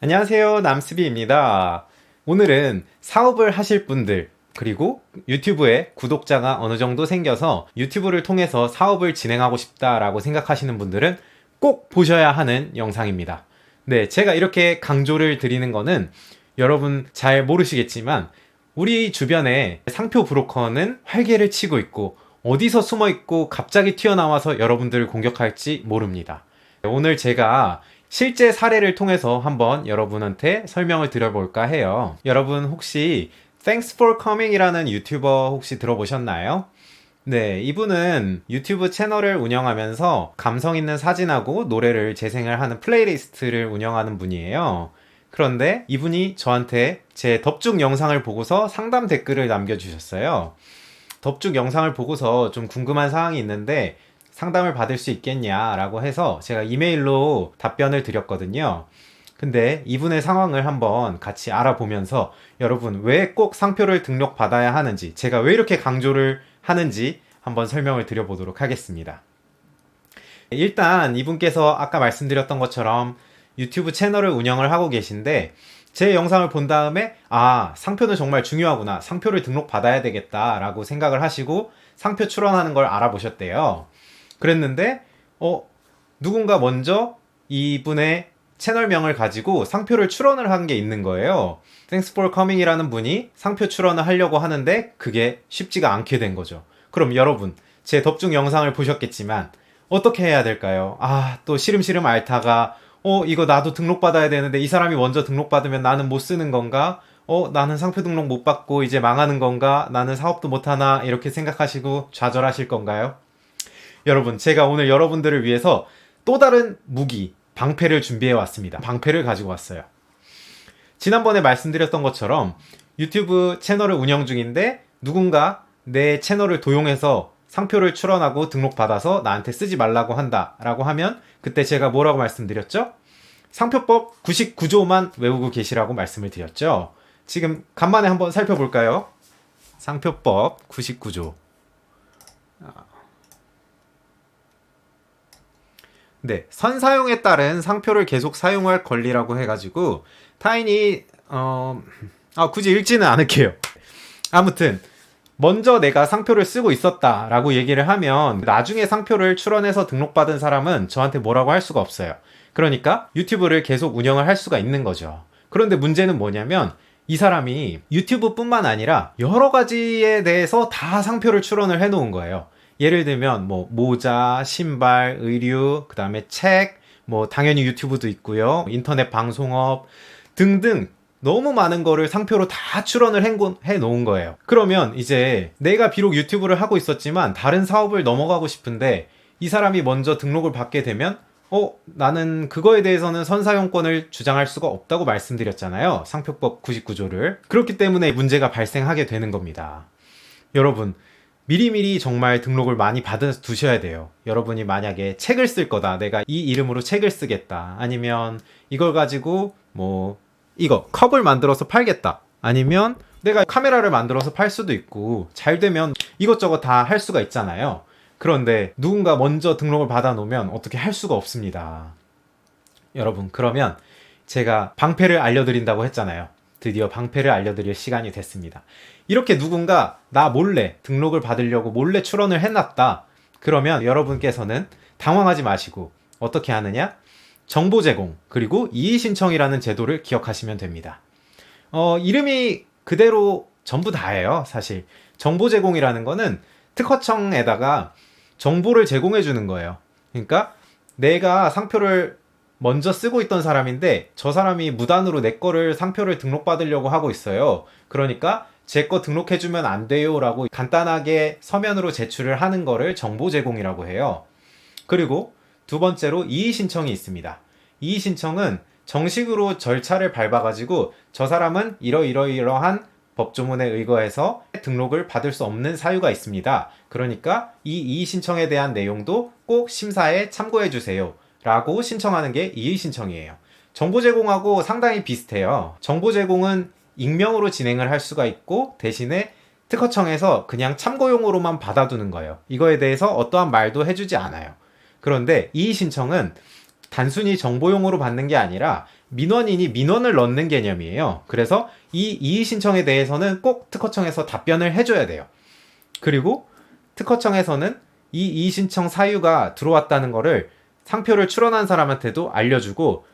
안녕하세요. 남스비입니다. 오늘은 사업을 하실 분들, 그리고 유튜브에 구독자가 어느 정도 생겨서 유튜브를 통해서 사업을 진행하고 싶다라고 생각하시는 분들은 꼭 보셔야 하는 영상입니다. 네, 제가 이렇게 강조를 드리는 거는 여러분 잘 모르시겠지만 우리 주변에 상표 브로커는 활개를 치고 있고 어디서 숨어 있고 갑자기 튀어나와서 여러분들을 공격할지 모릅니다. 오늘 제가 실제 사례를 통해서 한번 여러분한테 설명을 드려볼까 해요. 여러분 혹시 Thanks for Coming 이라는 유튜버 혹시 들어보셨나요? 네, 이분은 유튜브 채널을 운영하면서 감성 있는 사진하고 노래를 재생을 하는 플레이리스트를 운영하는 분이에요. 그런데 이분이 저한테 제 덥죽 영상을 보고서 상담 댓글을 남겨주셨어요. 덥죽 영상을 보고서 좀 궁금한 사항이 있는데 상담을 받을 수 있겠냐라고 해서 제가 이메일로 답변을 드렸거든요. 근데 이분의 상황을 한번 같이 알아보면서 여러분 왜 꼭 상표를 등록받아야 하는지, 제가 왜 이렇게 강조를 하는지 한번 설명을 드려보도록 하겠습니다. 일단 이분께서 아까 말씀드렸던 것처럼 유튜브 채널을 운영을 하고 계신데 제 영상을 본 다음에 상표는 정말 중요하구나, 상표를 등록받아야 되겠다 라고 생각을 하시고 상표 출원하는 걸 알아보셨대요. 그랬는데 누군가 먼저 이분의 채널명을 가지고 상표를 출원을 한 게 있는 거예요. Thanks for coming 이라는 분이 상표 출원을 하려고 하는데 그게 쉽지가 않게 된 거죠. 그럼 여러분, 제 덥중 영상을 보셨겠지만 어떻게 해야 될까요? 또 시름시름 앓다가 이거 나도 등록받아야 되는데 이 사람이 먼저 등록받으면 나는 못 쓰는 건가? 나는 상표 등록 못 받고 이제 망하는 건가? 나는 사업도 못하나? 이렇게 생각하시고 좌절하실 건가요? 여러분, 제가 오늘 여러분들을 위해서 또 다른 무기, 방패를 준비해 왔습니다. 방패를 가지고 왔어요. 지난번에 말씀드렸던 것처럼 유튜브 채널을 운영 중인데 누군가 내 채널을 도용해서 상표를 출원하고 등록받아서 나한테 쓰지 말라고 한다라고 하면 그때 제가 뭐라고 말씀드렸죠? 상표법 99조만 외우고 계시라고 말씀을 드렸죠. 지금 간만에 한번 살펴볼까요? 상표법 99조. 네, 선사용에 따른 상표를 계속 사용할 권리라고 해가지고 타인이 굳이 읽지는 않을게요. 아무튼 먼저 내가 상표를 쓰고 있었다라고 얘기를 하면 나중에 상표를 출원해서 등록받은 사람은 저한테 뭐라고 할 수가 없어요. 그러니까 유튜브를 계속 운영을 할 수가 있는 거죠. 그런데 문제는 뭐냐면 이 사람이 유튜브뿐만 아니라 여러 가지에 대해서 다 상표를 출원을 해놓은 거예요. 예를 들면 뭐 모자, 신발, 의류, 그 다음에 책, 뭐 당연히 유튜브도 있고요. 인터넷 방송업 등등 너무 많은 거를 상표로 다 출원을 해 놓은 거예요. 그러면 이제 내가 비록 유튜브를 하고 있었지만 다른 사업을 넘어가고 싶은데 이 사람이 먼저 등록을 받게 되면 나는 그거에 대해서는 선사용권을 주장할 수가 없다고 말씀드렸잖아요. 상표법 99조를. 그렇기 때문에 문제가 발생하게 되는 겁니다. 여러분, 미리미리 정말 등록을 많이 받아 두셔야 돼요. 여러분이 만약에 책을 쓸 거다, 내가 이 이름으로 책을 쓰겠다, 아니면 이걸 가지고 이거 컵을 만들어서 팔겠다, 아니면 내가 카메라를 만들어서 팔 수도 있고 잘 되면 이것저것 다 할 수가 있잖아요. 그런데 누군가 먼저 등록을 받아 놓으면 어떻게 할 수가 없습니다. 여러분, 그러면 제가 방패를 알려드린다고 했잖아요. 드디어 방패를 알려드릴 시간이 됐습니다. 이렇게 누군가 나 몰래 등록을 받으려고 몰래 출원을 해놨다. 그러면 여러분께서는 당황하지 마시고 어떻게 하느냐? 정보 제공, 그리고 이의 신청이라는 제도를 기억하시면 됩니다. 이름이 그대로 전부 다예요, 사실. 정보 제공이라는 거는 특허청에다가 정보를 제공해 주는 거예요. 그러니까 내가 상표를 먼저 쓰고 있던 사람인데 저 사람이 무단으로 내 거를 상표를 등록받으려고 하고 있어요. 그러니까 제 거 등록해주면 안 돼요 라고 간단하게 서면으로 제출을 하는 거를 정보 제공이라고 해요. 그리고 두 번째로 이의 신청이 있습니다. 이의 신청은 정식으로 절차를 밟아가지고 저 사람은 이러이러한 법조문에 의거해서 등록을 받을 수 없는 사유가 있습니다. 그러니까 이 이의 신청에 대한 내용도 꼭 심사에 참고해 주세요 라고 신청하는 게 이의 신청이에요. 정보 제공하고 상당히 비슷해요. 정보 제공은 익명으로 진행을 할 수가 있고 대신에 특허청에서 그냥 참고용으로만 받아두는 거예요. 이거에 대해서 어떠한 말도 해주지 않아요. 그런데 이의 신청은 단순히 정보용으로 받는 게 아니라 민원인이 민원을 넣는 개념이에요. 그래서 이 이의 신청에 대해서는 꼭 특허청에서 답변을 해줘야 돼요. 그리고 특허청에서는 이 이의 신청 사유가 들어왔다는 거를 상표를 출원한 사람한테도 알려주고,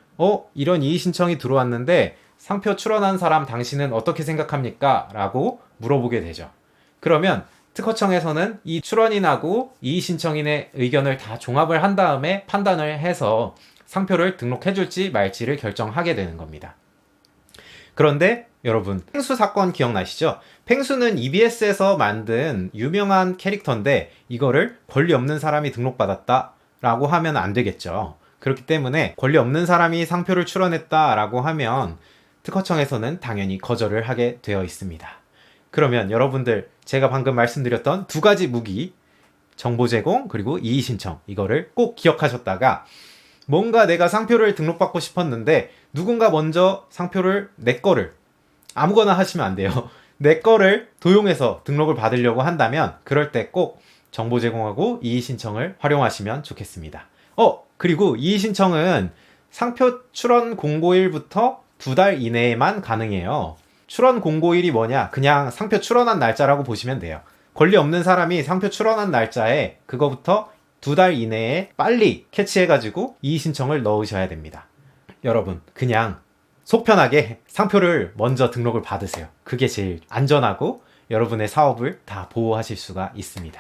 이런 이의 신청이 들어왔는데 상표 출원한 사람 당신은 어떻게 생각합니까? 라고 물어보게 되죠. 그러면 특허청에서는 이 출원인하고 이의 신청인의 의견을 다 종합을 한 다음에 판단을 해서 상표를 등록해줄지 말지를 결정하게 되는 겁니다. 그런데 여러분, 펭수 사건 기억나시죠? 펭수는 EBS에서 만든 유명한 캐릭터인데 이거를 권리 없는 사람이 등록받았다 라고 하면 안 되겠죠. 그렇기 때문에 권리 없는 사람이 상표를 출원했다 라고 하면 특허청에서는 당연히 거절을 하게 되어 있습니다. 그러면 여러분들, 제가 방금 말씀드렸던 두 가지 무기, 정보 제공 그리고 이의 신청, 이거를 꼭 기억하셨다가 뭔가 내가 상표를 등록받고 싶었는데 누군가 먼저 상표를, 내 거를, 아무거나 하시면 안 돼요. 내 거를 도용해서 등록을 받으려고 한다면 그럴 때 꼭 정보 제공하고 이의 신청을 활용하시면 좋겠습니다. 그리고 이의 신청은 상표 출원 공고일부터 2달 이내에만 가능해요. 출원 공고일이 뭐냐? 그냥 상표 출원한 날짜라고 보시면 돼요. 권리 없는 사람이 상표 출원한 날짜에 그거부터 2달 이내에 빨리 캐치해가지고 이의 신청을 넣으셔야 됩니다. 여러분, 그냥 속 편하게 상표를 먼저 등록을 받으세요. 그게 제일 안전하고 여러분의 사업을 다 보호하실 수가 있습니다.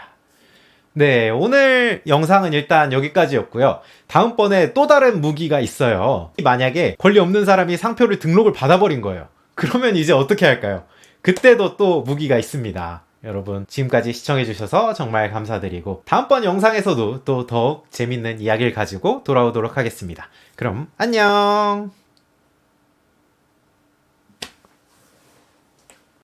네, 오늘 영상은 일단 여기까지였고요. 다음번에 또 다른 무기가 있어요. 만약에 권리 없는 사람이 상표를 등록을 받아버린 거예요. 그러면 이제 어떻게 할까요? 그때도 또 무기가 있습니다. 여러분, 지금까지 시청해주셔서 정말 감사드리고 다음번 영상에서도 또 더욱 재밌는 이야기를 가지고 돌아오도록 하겠습니다. 그럼 안녕!